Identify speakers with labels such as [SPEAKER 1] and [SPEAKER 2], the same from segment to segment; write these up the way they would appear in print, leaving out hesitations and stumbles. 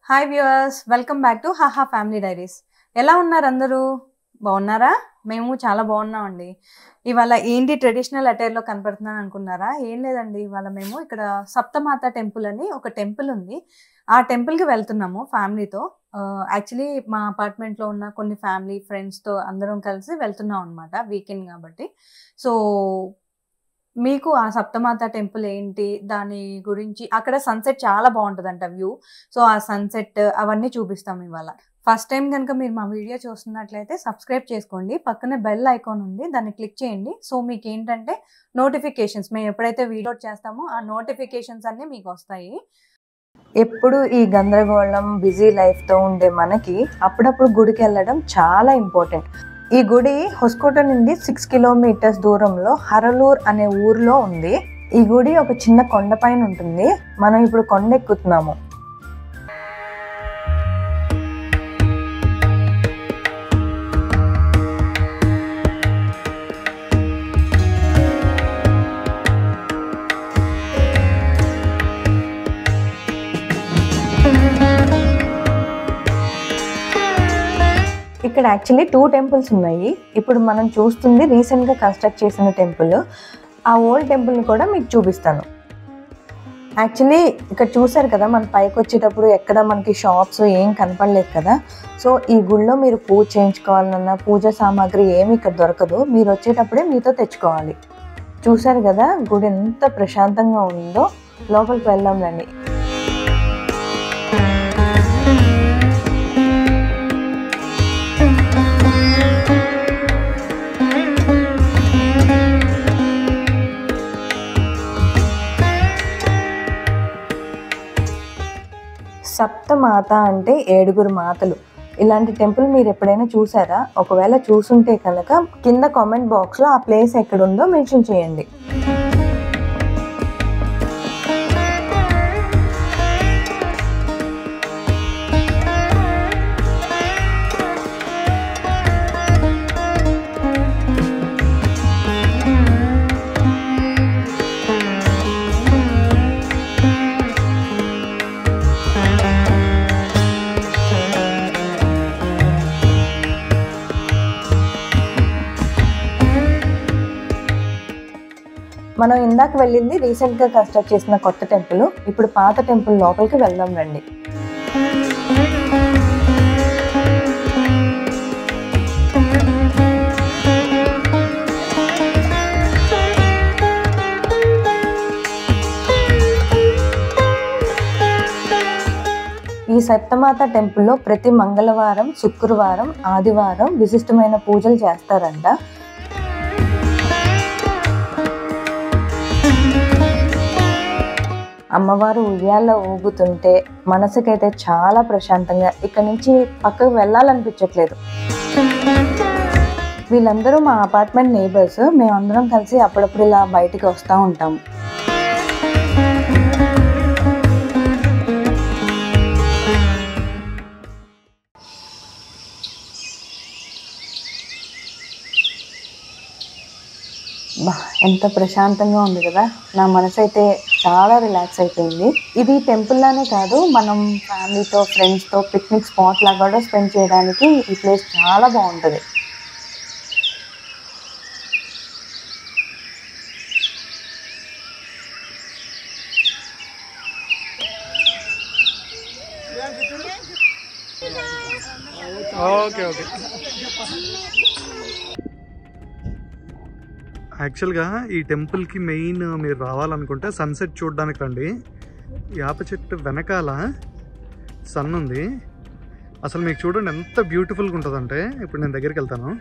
[SPEAKER 1] Hi viewers, welcome back to హాహా family diaries. ఎలా ఉన్నారు అందరూ? బాగున్నారా? మేము చాలా బాగున్నామండి. ఇవాళ ఏంటి ట్రెడిషనల్ అటైర్లో కనపడుతున్నాను అనుకున్నారా? ఏం లేదండి, ఇవాళ మేము ఇక్కడ సప్తమాత టెంపుల్ అని ఒక టెంపుల్ ఉంది. ఆ టెంపుల్కి వెళ్తున్నాము ఫ్యామిలీతో. యాక్చువల్లీ మా అపార్ట్మెంట్లో ఉన్న కొన్ని ఫ్యామిలీ ఫ్రెండ్స్తో అందరం కలిసి వెళ్తున్నాం అనమాట, వీకెండ్ కాబట్టి. సో మీకు ఆ సప్తమాత టెంపుల్ ఏంటి, దాని గురించి, అక్కడ సన్సెట్ చాలా బాగుంటుందంట వ్యూ. సో ఆ సన్సెట్ అవన్నీ చూపిస్తాం ఇవాళ. ఫస్ట్ టైం కనుక మీరు మా వీడియో చూస్తున్నట్లయితే సబ్స్క్రైబ్ చేసుకోండి, పక్కనే బెల్ ఐకాన్ ఉంది, దాన్ని క్లిక్ చేయండి. సో మీకు ఏంటంటే నోటిఫికేషన్స్, మేము ఎప్పుడైతే వీడియో చేస్తామో ఆ నోటిఫికేషన్స్ అన్నీ మీకు వస్తాయి. ఎప్పుడు ఈ గందరగోళం బిజీ లైఫ్తో ఉండే మనకి అప్పుడప్పుడు గుడికి వెళ్ళడం చాలా ఇంపార్టెంట్. ఈ గుడి హొస్కోట నుండి 6 కిలోమీటర్స్ దూరంలో హరలూర్ అనే ఊర్లో ఉంది. ఈ గుడి ఒక చిన్న కొండ పైన ఉంటుంది. మనం ఇప్పుడు కొండ ఎక్కుతున్నాము. ఇక్కడ యాక్చువల్లీ 2 టెంపుల్స్ ఉన్నాయి. ఇప్పుడు మనం చూస్తుంది రీసెంట్గా కన్స్ట్రక్ట్ చేసిన టెంపుల్. ఆ ఓల్డ్ టెంపుల్ని కూడా మీకు చూపిస్తాను. యాక్చువల్లీ ఇక్కడ చూసారు కదా, మన పైకి వచ్చేటప్పుడు ఎక్కడ మనకి షాప్స్ ఏం కనపడలేదు కదా. సో ఈ గుడిలో మీరు పూజ చేయించుకోవాలన్నా పూజా సామాగ్రి ఏమి ఇక్కడ దొరకదు, మీరు వచ్చేటప్పుడే మీతో తెచ్చుకోవాలి. చూసారు కదా గుడి ఎంత ప్రశాంతంగా ఉందో. లోపలికి వెళ్దాం రండి. సప్తమాత అంటే 7 మాతలు. ఇలాంటి టెంపుల్ మీరు ఎప్పుడైనా చూసారా? ఒకవేళ చూసుంటే కనుక కింద కామెంట్ బాక్స్లో ఆ ప్లేస్ ఎక్కడుందో మెన్షన్ చేయండి. మనం ఇందాక వెళ్ళింది రీసెంట్గా కన్స్ట్రక్ట్ చేసిన కొత్త టెంపుల్. ఇప్పుడు పాత టెంపుల్ లోపలికి వెళ్దాం రండి. ఈ సప్తమాత టెంపుల్లో ప్రతి మంగళవారం, శుక్రవారం, ఆదివారం విశిష్టమైన పూజలు చేస్తారంట. అమ్మవారు ఉయ్యాల్లో ఊగుతుంటే మనసుకైతే చాలా ప్రశాంతంగా, ఇక్కడ నుంచి పక్కకు వెళ్ళాలనిపించట్లేదు. వీళ్ళందరూ మా అపార్ట్మెంట్ నేబర్స్. మేమందరం కలిసి అప్పుడప్పుడు ఇలా బయటికి వస్తూ ఉంటాము. ఎంత ప్రశాంతంగా ఉంది కదా, నా మనసు అయితే చాలా రిలాక్స్ అయిపోయింది. ఇది టెంపుల్ లానే కాదు, మనం ఫ్యామిలీతో ఫ్రెండ్స్తో పిక్నిక్ స్పాట్ లాగా కూడా స్పెండ్ చేయడానికి ఈ ప్లేస్ చాలా బాగుంటుంది.
[SPEAKER 2] యాక్చువల్గా ఈ టెంపుల్కి మెయిన్ మీరు రావాలనుకుంటే సన్సెట్ చూడడానికి రండి. యాప చెట్టు వెనకాల సన్ ఉంది. అసలు మీకు చూడండి ఎంత బ్యూటిఫుల్గా ఉంటుందంటే. ఇప్పుడు నేను దగ్గరికి వెళ్తాను.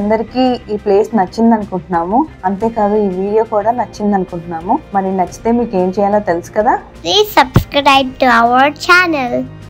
[SPEAKER 1] అందరికీ ఈ ప్లేస్ నచ్చింది అనుకుంటున్నాము. అంతేకాదు ఈ వీడియో కూడా నచ్చింది అనుకుంటున్నాము. మరి నచ్చితే మీకు ఏం చేయాలో తెలుసు కదా.
[SPEAKER 3] Please subscribe to our channel.